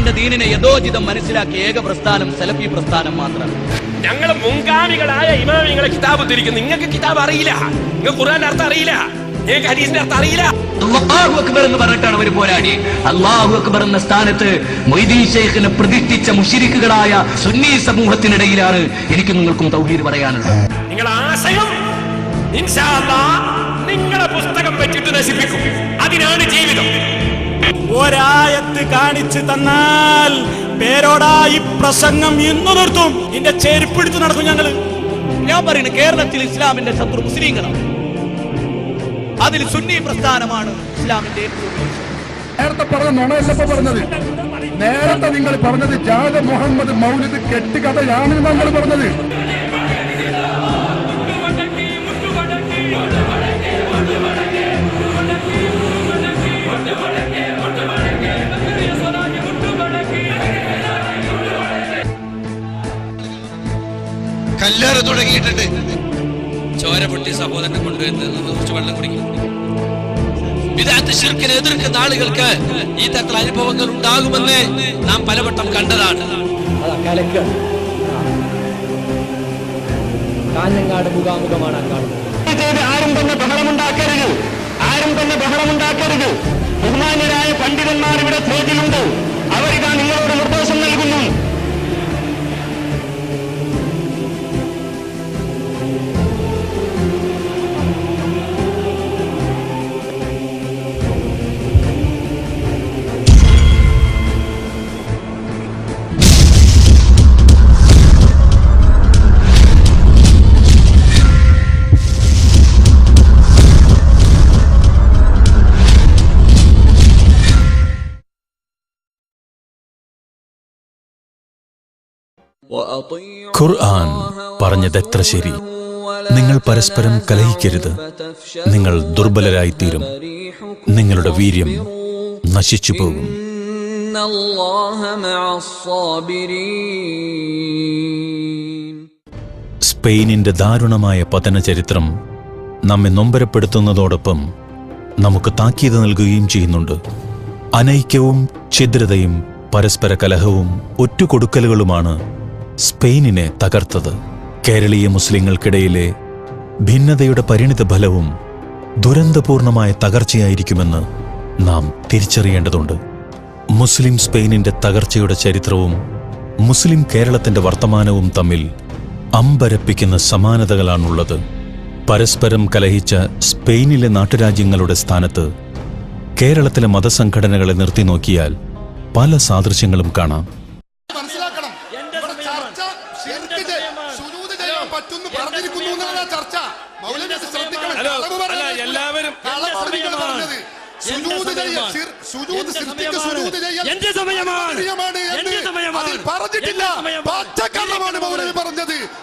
അള്ളാഹുവിന്റെ ദീനിനെ യഥോചിതം മനസ്സിലാക്കിയ ഏക പ്രസ്ഥാനം സലഫി പ്രസ്ഥാനം മാത്രമാണ്. ഞങ്ങൾ മുൻഗാമികളായ ഇമാമിങ്ങളെ കിതാബ് തിരിക്കുന്നു. നിങ്ങൾക്ക് കിതാബ് അറിയില്ല, നിങ്ങൾക്ക് ഖുർആന്റെ അർത്ഥം അറിയില്ല, നിങ്ങൾക്ക് ഹദീസിന്റെ അർത്ഥം അറിയില്ല. അല്ലാഹു അക്ബർ എന്ന് പറഞ്ഞിട്ടാണ് അവർ പോരാടി. അല്ലാഹു അക്ബർ എന്ന സ്ഥാനത്ത് മൊയ്തീൻ ശൈഖിനെ പ്രതിഷ്ഠിച്ച മുശ്രിക്കുകളായ സുന്നി സമൂഹത്തിനിടയിലാണ് എനിക്ക് നിങ്ങൾക്കും തൗഹീദ് പറയാനുള്ളത്. നിങ്ങളുടെ ആശയം ഇൻഷാ അല്ലാഹ് നിങ്ങളുടെ പുസ്തകം വെച്ചിട്ട് നശിപ്പിക്കും. അതിനാണ് ജീവിതം. ഒരായത്ത് കാണിച്ചു തന്നാൽ പേരോടായി പ്രസംഗം ഇന്നു നിർത്തും. ഇതിന്റെ ചെരുപ്പിടിച്ചു നടക്കും ഞങ്ങള്. ഞാൻ പറയുന്നത് കേരളത്തിൽ ഇസ്ലാമിന്റെ ശത്രു മുസ്ലിങ്ങളാണ്. അതിൽ സുന്നി പ്രസ്ഥാനമാണ് ഇസ്ലാമിന്റെ നേരത്തെ പറഞ്ഞ നുണയല്ലപ്പോ പറഞ്ഞത്. നേരത്തെ നിങ്ങൾ പറഞ്ഞത് ജാദ മുഹമ്മദ് മൗലിദ് കെട്ടുകഥയാണ് നമ്മൾ പറഞ്ഞത്. കല്ലേറ് തുടങ്ങിയിട്ടുണ്ട്. ചോര പൊട്ടി സഹോദരനെ കൊണ്ടുവരുന്നത് കുറച്ച് വെള്ളം കുടിക്കും. ബിദ്അത്ത് ശിർക്കിനെ എതിർക്കുന്ന ആളുകൾക്ക് ഈ തരത്തിൽ അനുഭവങ്ങൾ ഉണ്ടാകുമെന്ന് നാം പലവട്ടം കണ്ടതാണ്. കാഞ്ഞങ്ങാട് മുഖാമുഖമാണ് കാണുന്നത്. ആരും തന്നെ ബഹളമുണ്ടാക്കരുത്, ആരും തന്നെ ബഹളമുണ്ടാക്കരുത്. ബഹുമാന്യരായ പണ്ഡിതന്മാർ ഇവിടെ സ്റ്റേജിലുണ്ട്. അവരിതാ നിങ്ങളോട് നിർദ്ദേശം നൽകുന്നു. ഖുർആൻ പറഞ്ഞത് എത്ര ശരി. നിങ്ങൾ പരസ്പരം കലഹിക്കരുത്, നിങ്ങൾ ദുർബലരായിത്തീരും, നിങ്ങളുടെ വീര്യം നശിച്ചു പോകും. സ്പെയിനിന്റെ ദാരുണമായ പതന ചരിത്രം നമ്മെ നൊമ്പരപ്പെടുത്തുന്നതോടൊപ്പം നമുക്ക് താക്കീത് നൽകുകയും ചെയ്യുന്നുണ്ട്. അനൈക്യവും ഛിദ്രതയും പരസ്പര കലഹവും ഒറ്റുകൊടുക്കലുകളുമാണ് സ്പെയിനിനെ തകർത്തത്. കേരളീയ മുസ്ലിങ്ങൾക്കിടയിലെ ഭിന്നതയുടെ പരിണിത ഫലവും ദുരന്തപൂർണമായ തകർച്ചയായിരിക്കുമെന്ന് നാം തിരിച്ചറിയേണ്ടതുണ്ട്. മുസ്ലിം സ്പെയിനിന്റെ തകർച്ചയുടെ ചരിത്രവും മുസ്ലിം കേരളത്തിന്റെ വർത്തമാനവും തമ്മിൽ അമ്പരപ്പിക്കുന്ന സമാനതകളാണുള്ളത്. പരസ്പരം കലഹിച്ച സ്പെയിനിലെ നാട്ടുരാജ്യങ്ങളുടെ സ്ഥാനത്ത് കേരളത്തിലെ മതസംഘടനകളെ നിർത്തി നോക്കിയാൽ പല സാദൃശ്യങ്ങളും കാണാം.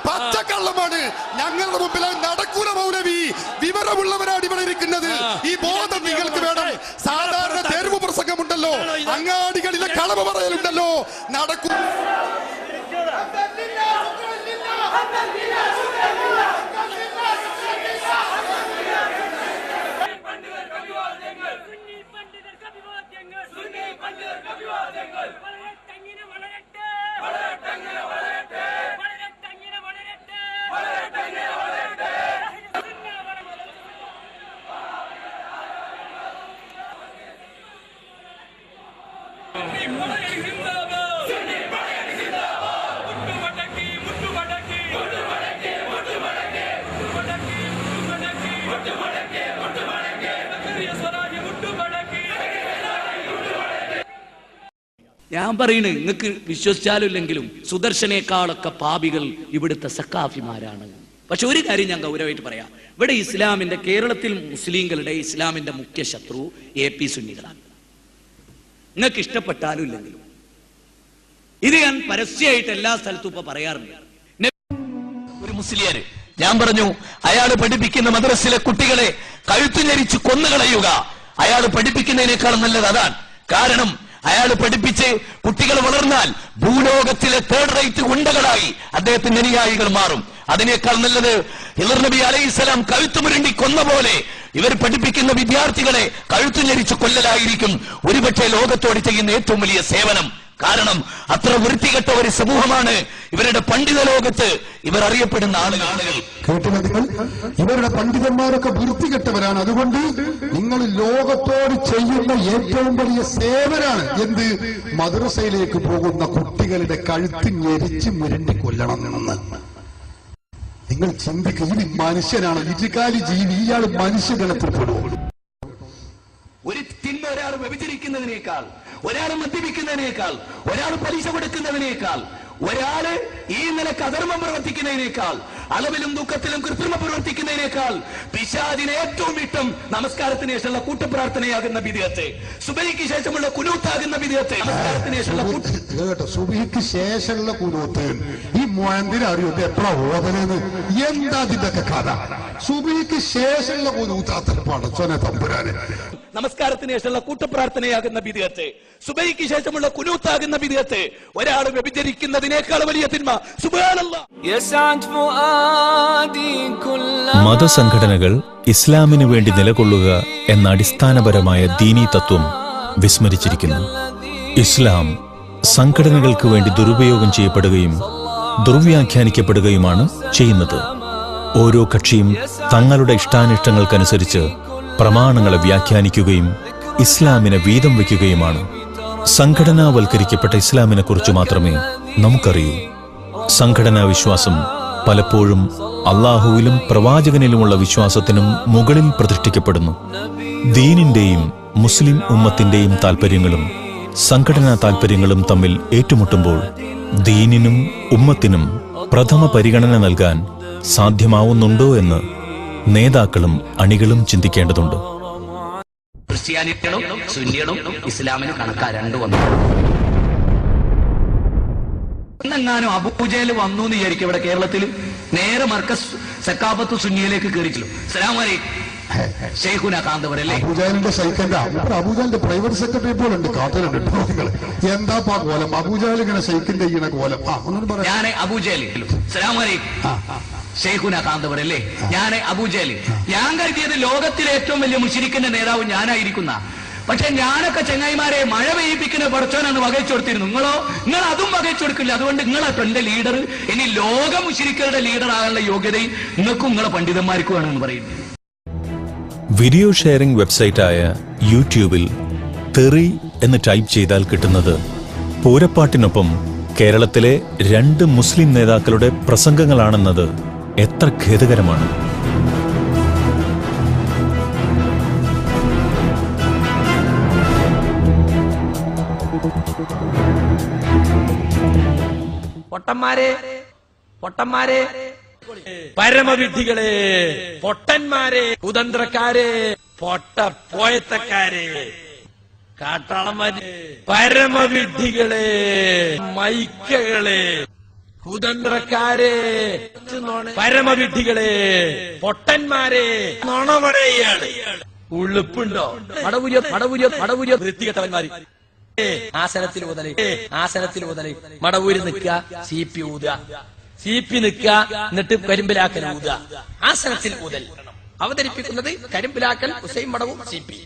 പച്ചക്കള്ളമാണ്. ഞങ്ങളുടെ മുമ്പിൽ നടക്കൂല മൗലവി. വിവരമുള്ളവരാണ് ഇവിടെ ഇരിക്കുന്നത്. ഈ ബോധം നിങ്ങൾക്ക് വേണം. സാധാരണ തെരുവ് പ്രസംഗമുണ്ടല്ലോ, അങ്ങാടികളിലെ കളവ് പറയലുണ്ടല്ലോ, നടക്കൂ. ഞാൻ പറയണ്, നിങ്ങൾക്ക് വിശ്വസിച്ചാലും ഇല്ലെങ്കിലും സുദർശനേക്കാളൊക്കെ പാപികൾ ഇവിടുത്തെ സക്കാഫിമാരാണ്. പക്ഷെ ഒരു കാര്യം ഞാൻ ഗൗരവമായിട്ട് പറയാം. ഇവിടെ ഇസ്ലാമിന്റെ, കേരളത്തിൽ മുസ്ലിങ്ങളുടെ ഇസ്ലാമിന്റെ മുഖ്യ ശത്രു AP സുന്നികളാണ്. നിങ്ങൾക്ക് ഇഷ്ടപ്പെട്ടാലും ഇല്ലെങ്കിലും ഇത് ഞാൻ പരസ്യമായിട്ട് എല്ലാ സ്ഥലത്തും ഇപ്പൊ പറയാറുണ്ട്. ഒരു മുസ്ലിയാര് ഞാൻ പറഞ്ഞു, അയാൾ പഠിപ്പിക്കുന്ന മദ്രസിലെ കുട്ടികളെ കഴുത്തുഞരിച്ച് കൊന്നുകളയുക. അയാൾ പഠിപ്പിക്കുന്നതിനേക്കാൾ നല്ലത് അതാണ്. കാരണം അയാൾ പഠിപ്പിച്ച് കുട്ടികൾ വളർന്നാൽ ഭൂലോകത്തിലെ തേർഡ് റേറ്റ് ഗുണ്ടകളായി അദ്ദേഹത്തിന്റെ അനുയായികൾ മാറും. അതിനേക്കാൾ നല്ലത് ഹിളർ നബി അലൈഹിസ്സലാം കഴുത്തുമുരണ്ടി കൊന്ന പോലെ ഇവർ പഠിപ്പിക്കുന്ന വിദ്യാർത്ഥികളെ കഴുത്തുഞരിച്ച് കൊല്ലലായിരിക്കും ഒരുപക്ഷെ ലോകത്തോട് ചെയ്യുന്ന ഏറ്റവും വലിയ സേവനം. കാരണം അത്ര വൃത്തികെട്ട ഒരു സമൂഹമാണ് ഇവരുടെ പണ്ഡിത ലോകത്ത് ഇവർ അറിയപ്പെടുന്ന ആളുകൾ. കേട്ടില്ല നിങ്ങൾ? ഇവരുടെ പണ്ഡിതന്മാരൊക്കെ വൃത്തികെട്ടവരാണ്. അതുകൊണ്ട് നിങ്ങൾ ലോകത്തോട് ചെയ്യുന്ന ഏറ്റവും വലിയ സേവനാണ് എന്ത്? മദ്രസയിലേക്ക് പോകുന്ന കുട്ടികളുടെ കഴുത്ത് ഞെരിച്ച് മുരണ്ടി കൊല്ലണം എന്ന് നിങ്ങൾ ചിന്തിക്കുക. ഇത് മനുഷ്യനാണ്, ഇരുകാലി ജീവി. ഇയാൾ മനുഷ്യഗണത്തിൽ പെടും. ഒരു തിന്മ ഒരാൾ വ്യഭിചരിക്കുന്നതിനേക്കാൾ, ഒരാൾ മദ്യപിക്കുന്നതിനേക്കാൾ, ഒരാൾ പലിശ കൊടുക്കുന്നതിനേക്കാൾ, ഒരാള് ഈ നിലക്ക് അധർമ്മം പ്രവർത്തിക്കുന്നതിനേക്കാൾ, അളവിലും ദുഃഖത്തിലും കൃത്രിമ പ്രവർത്തിക്കുന്നതിനേക്കാൾ പിശാചിന് ഏറ്റവും ഇഷ്ടം നമസ്കാരത്തിന് ശേഷമുള്ള കൂട്ടപ്രാർത്ഥനയാകുന്ന ബിദ്അത്ത്, സുബഹിക്ക് ശേഷമുള്ള കുനൂത്താകുന്ന ബിദ്അത്ത്. നമസ്കാരത്തിന് ശേഷമുള്ള സുബഹിക്ക് ശേഷമുള്ള കുനൂത്ത് ഈ മുഅദ്ദിൻ അറിയോ എപ്പോഴാ ഓതലെന്ന്? എന്താ ഇതിന്റെയൊക്കെ കഥ? സുബഹിക്ക് ശേഷമുള്ള കുനൂത്താത്തൽ പടച്ചോനെ തമ്പുരാനെ. നമസ്കാരത്തിന് ശേഷമുള്ള കൂട്ടപ്രാർത്ഥനയാകുന്ന ബിദ്അത്ത്, സുബഹിക്ക് ശേഷമുള്ള കുനൂത്താകുന്ന ബിദ്അത്ത്, ഒരാൾ വ്യഭിചരിക്കുന്നതിനേക്കാൾ വലിയ തിന്മ. സുബ്ഹാനല്ലാഹ്. മതസംഘടനകൾ ഇസ്ലാമിനു വേണ്ടി നിലകൊള്ളുക എന്ന അടിസ്ഥാനപരമായ ദീനീ തത്വം വിസ്മരിച്ചിരിക്കുന്നു. ഇസ്ലാം സംഘടനകൾക്ക് വേണ്ടി ദുരുപയോഗം ചെയ്യപ്പെടുകയും ദുർവ്യാഖ്യാനിക്കപ്പെടുകയുമാണ് ചെയ്യുന്നത്. ഓരോ കക്ഷിയും തങ്ങളുടെ ഇഷ്ടാനിഷ്ടങ്ങൾക്കനുസരിച്ച് പ്രമാണങ്ങളെ വ്യാഖ്യാനിക്കുകയും ഇസ്ലാമിനെ വീതം വയ്ക്കുകയുമാണ്. സംഘടനാവൽക്കരിക്കപ്പെട്ട ഇസ്ലാമിനെ കുറിച്ച് മാത്രമേ നമുക്കറിയൂ. സംഘടനാ വിശ്വാസം പലപ്പോഴും അള്ളാഹുവിലും പ്രവാചകനിലുമുള്ള വിശ്വാസത്തിനും മുകളിൽ പ്രതിഷ്ഠിക്കപ്പെടുന്നു. ദീനിന്റെയും മുസ്ലിം ഉമ്മത്തിന്റെയും താൽപര്യങ്ങളും സംഘടനാ താൽപര്യങ്ങളും തമ്മിൽ ഏറ്റുമുട്ടുമ്പോൾ ദീനിനും ഉമ്മത്തിനും പ്രഥമ പരിഗണന നൽകാൻ സാധ്യമാവുന്നുണ്ടോ എന്ന് നേതാക്കളും അണികളും ചിന്തിക്കേണ്ടതുണ്ട്. ക്രിസ്ത്യാനികളും സുന്നികളും ഇസ്ലാമിന് കണക്കാ രണ്ടു വന്നു. എന്നെങ്ങാനും അബൂജഹൽ വന്നു എന്ന് വിചാരിക്കും ഇവിടെ കേരളത്തിൽ. നേരെ മർക്കസ് സക്കാഫത്ത് സുന്നിയിലേക്ക് കയറിച്ചല്ലോ. സലാം അലൈക്കും ഷെയ്ഖുന കാന്തവരല്ലേ? അബൂജഹലിന്റെ സൈക്കന്റെ അബൂജഹലിന്റെ പ്രൈവറ്റ് സെക്രട്ടറി പോലുണ്ട്. കാത്തലുണ്ട് നിങ്ങൾ. എന്താ കോലം? അബൂജഹൽ ഇങ്ങനെ സൈക്കിന്റെ ഇങ്ങനെ കോലം. ഞാൻ അബൂജഹൽ. സലാം അലൈക്കും ഷെയ്ഖുന കാന്തവരല്ലേ? ഞാൻ അബൂജഹൽ. ഞാൻ കരുതിയത് ലോകത്തിലെ ഏറ്റവും വലിയ മുശ്രിക്കിന്റെ നേതാവ് ഞാനായിരിക്കുന്ന. പക്ഷെ ഞാനൊക്കെ ചങ്ങായിമാരെ മഴ പെയ്യിപ്പിക്കുന്ന പടച്ചോനാണ് വകച്ചു കൊടുത്തിരുന്നു. നിങ്ങൾ അതും വകച്ചു കൊടുക്കില്ല. അതുകൊണ്ട് നിങ്ങളാട്ടോ എന്റെ ലീഡർ. ഇനി ലോക മുശ്രിക്കുകളുടെ ലീഡർ ആകാനുള്ള യോഗ്യതയും നിങ്ങൾക്കും നിങ്ങളെ പണ്ഡിതന്മാർക്കും ആണെന്ന് പറയുന്നു. വീഡിയോ ഷെയറിംഗ് വെബ്സൈറ്റായ യൂട്യൂബിൽ തെറി എന്ന് ടൈപ്പ് ചെയ്താൽ കിട്ടുന്നത് പൂരപ്പാട്ടിനൊപ്പം കേരളത്തിലെ 2 മുസ്ലിം നേതാക്കളുടെ പ്രസംഗങ്ങളാണെന്നത് എത്ര ഖേദകരമാണ്. പൊട്ടന്മാരെ, പരമവിഡ്ഢികളെ, പൊട്ടന്മാരെ, കുതന്ത്രക്കാരെ, പൊട്ടപ്പോയത്തക്കാരെ, കാട്ടാളന്മാരെ, പരമവിഡ്ഢികളെ, മൈക്കകളെ, കുതന്ത്രക്കാരെ, പരമവിഡ്ഢികളെ, പൊട്ടന്മാരെ, നുണപറയാണ്. ഉളുപ്പുണ്ടോ? മടവൂരിയോ വൃത്തികെട്ടവന്മാര്. ആസനത്തിൽ മുതലേ മടവൂര് നിൽക്കുക, സീപ്പി ഊതുക, സീപ്പി നിൽക്കുക, എന്നിട്ട് കരിമ്പിലാക്കൽ ഊതുക. ആസനത്തിൽ മുതൽ അവതരിപ്പിക്കുന്നത് കരിമ്പിലാക്കൽ ഹുസൈൻ മടവും സീപ്പി.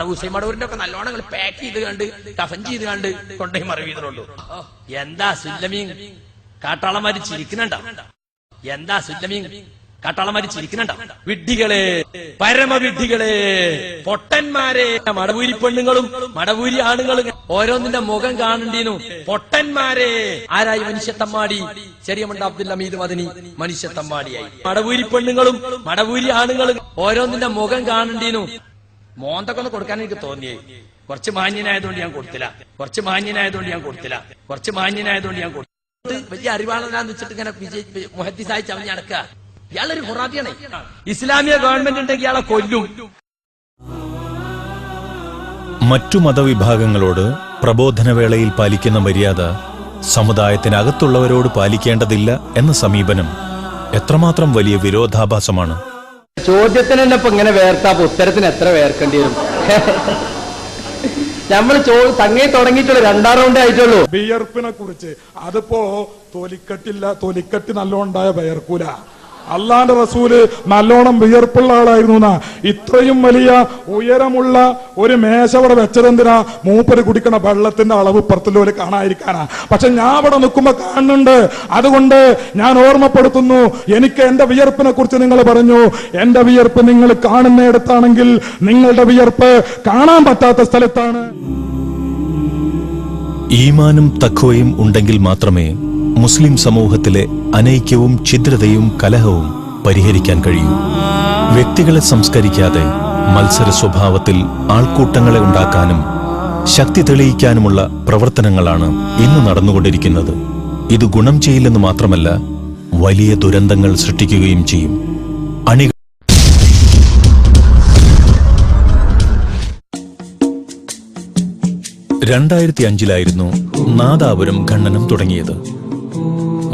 ഹുസൈൻ മടവൂരിന്റെ ഒക്കെ നല്ലോണം പാക്ക് ചെയ്ത് കണ്ട് കഫൻ ചെയ്ത് കണ്ട് കൊണ്ടേ മറവീതറുള്ളൂ. എന്താ സുല്ലമീൻ കാട്ടാളന്മാര് ചിരിക്കുന്നുണ്ടോ? എന്താ സുല്ലമീൻ കാട്ടാളന്മാര് ചിരിക്കുന്നുണ്ടോ? വിഡ്ഢികളെ, പരമവിഡ്ഢികളെ, പൊട്ടന്മാരെ, മടവൂരി പെണ്ണുങ്ങളും മടവൂരി ആണുങ്ങളും ഓരോന്നിന്റെ മുഖം കാണണ്ടീനു. പൊട്ടന്മാരെ. ആരായി? മനുഷ്യത്തമ്മാടി. ചെറിയമുണ്ട അബ്ദുൽ ഹമീദ് മദനി മനുഷ്യത്തമ്മാടിയായി. മടവൂരി പെണ്ണുങ്ങളും മടവൂരി ആണുങ്ങളും ഓരോന്നിന്റെ മുഖം കാണണ്ടീനു. മോന്തൊക്കെ ഒന്ന് കൊടുക്കാൻ എനിക്ക് തോന്നിയേ. കുറച്ച് മാന്യനായതുകൊണ്ട് ഞാൻ കൊടുത്തില്ല. വലിയ അറിവാളനാന്ന് വെച്ചിട്ട് ഇങ്ങനെ മുഹദ്ദിസായി ചവഞ്ഞ് നടക്കുക. ഇയാളൊരു ഖുറാബിയാണ്. ഇസ്ലാമിക ഗവൺമെന്റ് ഉണ്ടെങ്കിൽ ഇയാളെ കൊല്ലും. മറ്റു മതവിഭാഗങ്ങളോട് പ്രബോധനവേളയിൽ പാലിക്കുന്ന മര്യാദ സമുദായത്തിനകത്തുള്ളവരോട് പാലിക്കേണ്ടതില്ല എന്ന സമീപനം എത്രമാത്രം വലിയ വിരോധാഭാസമാണ്. ചോദ്യത്തിന് തന്നെ ഇപ്പൊ ഇങ്ങനെ വേർത്താപ്പോ ഉത്തരത്തിന് എത്ര വേർക്കേണ്ടി വരും? നമ്മൾ തങ്ങി തുടങ്ങിയിട്ടുള്ള 2ാം റൗണ്ടേ ആയിട്ടുള്ളൂ. വിയർപ്പിനെ കുറിച്ച് അതിപ്പോ തൊലിക്കട്ടി നല്ലോണ്ടായ വിയർക്കൂല. അള്ളാന്റെ റസൂല് നല്ലോണം വിയർപ്പുള്ള ആളായിരുന്നു. ഇത്രയും വലിയ ഉയരമുള്ള ഒരു മേശ അവിടെ വെച്ചതെന്തിനാ? മൂപ്പര് കുടിക്കണ വെള്ളത്തിന്റെ അളവ് പുറത്തുള്ളവര് കാണാതിരിക്കാനാ. പക്ഷെ ഞാൻ അവിടെ നിൽക്കുമ്പോ കാണുന്നുണ്ട്. അതുകൊണ്ട് ഞാൻ ഓർമ്മപ്പെടുത്തുന്നു, എനിക്ക് എന്റെ വിയർപ്പിനെ കുറിച്ച് നിങ്ങൾ പറഞ്ഞു. എന്റെ വിയർപ്പ് നിങ്ങൾ കാണുന്നിടത്താണെങ്കിൽ നിങ്ങളുടെ വിയർപ്പ് കാണാൻ പറ്റാത്ത സ്ഥലത്താണ്. ഈമാനും തഖ്വയും ഉണ്ടെങ്കിൽ മാത്രമേ മുസ്ലിം സമൂഹത്തിലെ അനൈക്യവും ഛിദ്രതയും കലഹവും പരിഹരിക്കാൻ കഴിയൂ. വ്യക്തികളെ സംസ്കരിക്കാതെ മത്സര സ്വഭാവത്തിൽ ആൾക്കൂട്ടങ്ങളെ ഉണ്ടാക്കാനും ശക്തി തെളിയിക്കാനുമുള്ള പ്രവർത്തനങ്ങളാണ് ഇന്ന് നടന്നുകൊണ്ടിരിക്കുന്നത്. ഇത് ഗുണം ചെയ്യില്ലെന്ന് മാത്രമല്ല, വലിയ ദുരന്തങ്ങൾ സൃഷ്ടിക്കുകയും ചെയ്യും. 2005 നാദാപുരം ഖണ്ഡനം തുടങ്ങിയത്.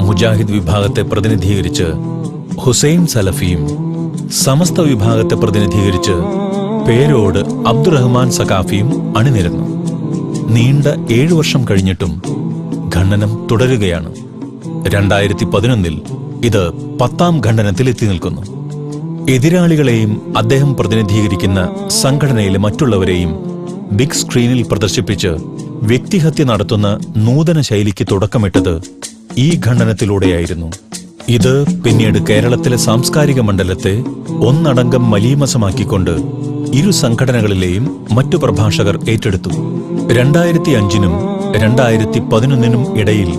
മുജാഹിദ് വിഭാഗത്തെ പ്രതിനിധീകരിച്ച് ഹുസൈൻ സലഫിയും സമസ്ത വിഭാഗത്തെ പ്രതിനിധീകരിച്ച് പേരോട് അബ്ദുറഹ്മാൻ സഖാഫിയും അണിനിരന്നു. നീണ്ട 7 വർഷം കഴിഞ്ഞിട്ടും ഖണ്ഡനം തുടരുകയാണ്. 2011 ഇത് 10ാം ഖണ്ഡനത്തിൽ എത്തി നിൽക്കുന്നു. എതിരാളികളെയും അദ്ദേഹം പ്രതിനിധീകരിക്കുന്ന സംഘടനയിലെ മറ്റുള്ളവരെയും ബിഗ് സ്ക്രീനിൽ പ്രദർശിപ്പിച്ച് വ്യക്തിഹത്യ നടത്തുന്ന നൂതന ശൈലിക്ക് തുടക്കമിട്ടത് ഈ ഖണ്ഡനത്തിലൂടെയായിരുന്നു. ഇത് പിന്നീട് കേരളത്തിലെ സാംസ്കാരിക മണ്ഡലത്തെ ഒന്നടങ്കം മലീമസമാക്കിക്കൊണ്ട് ഇരു സംഘടനകളിലെയും മറ്റു പ്രഭാഷകർ ഏറ്റെടുത്തു. 2005 2011 ഇടയിൽ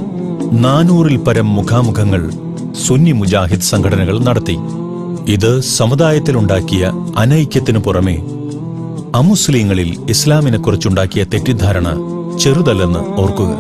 400-ൽ പരം മുഖാമുഖങ്ങൾ സുന്നി മുജാഹിദ് സംഘടനകൾ നടത്തി. ഇത് സമുദായത്തിലുണ്ടാക്കിയ അനൈക്യത്തിനു പുറമെ അമുസ്ലിങ്ങളിൽ ഇസ്ലാമിനെക്കുറിച്ചുണ്ടാക്കിയ തെറ്റിദ്ധാരണ ചെറുതല്ലെന്ന് ഓർക്കുക.